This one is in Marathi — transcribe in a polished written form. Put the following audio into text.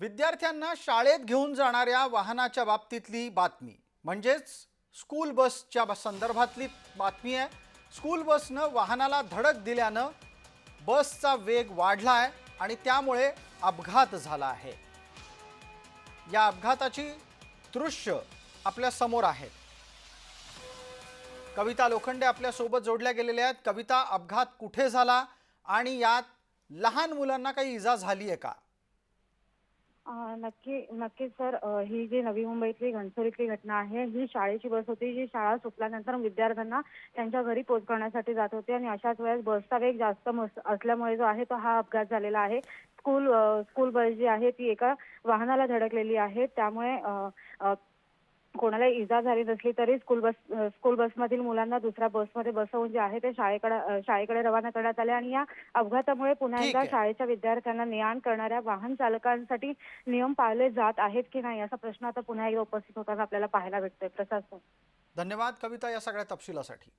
विद्यार्थ्यांना शाळेत घेऊन जाणाऱ्या वाहनाच्या बाबतीतली बातमी म्हणजेच स्कूल बसच्या संदर्भातली बातमी आहे। स्कूल बसनं वाहनाला धडक दिल्यानं बसचा वेग वाढलाय आणि त्यामुळे अपघात झाला आहे। या अपघाताची दृश्य आपल्या समोर आहेत। कविता लोखंडे आपल्या सोबत जोडल्या गेलेल्या आहेत। कविता, अपघात कुठे झाला आणि यात लहान मुलांना काही इजा झाली आहे का? नक्की सर, ही जी नवी मुंबईतली घणसोलीतली घटना आहे, ही शाळेची बस होती जी शाळा सुटल्यानंतर विद्यार्थ्यांना त्यांच्या घरी पोहोचवण्यासाठी जात होती आणि अशाच वेळेस बसचा वेग जास्त असल्यामुळे जो आहे तो हा अपघात झालेला आहे। स्कूल बस जी आहे ती एका वाहनाला धडकलेली आहे। त्यामुळे कोणाला इजा झाली नसली तरी स्कूल बसमधील मुलांना दुसऱ्या बसमध्ये बसवून जे आहे ते शाळेकडे रवाना करण्यात आले आणि या अपघातामुळे पुन्हा एकदा ठीक आहे, शाळेच्या विद्यार्थ्यांना ने-आण करणाऱ्या वाहन चालकांसाठी नियम पाळले जात आहेत की नाही असा प्रश्न आता पुन्हा एकदा उपस्थित होताना आपल्याला पाहायला भेटतोय। प्रशासन, धन्यवाद कविता या सगळ्या तपशिलासाठी।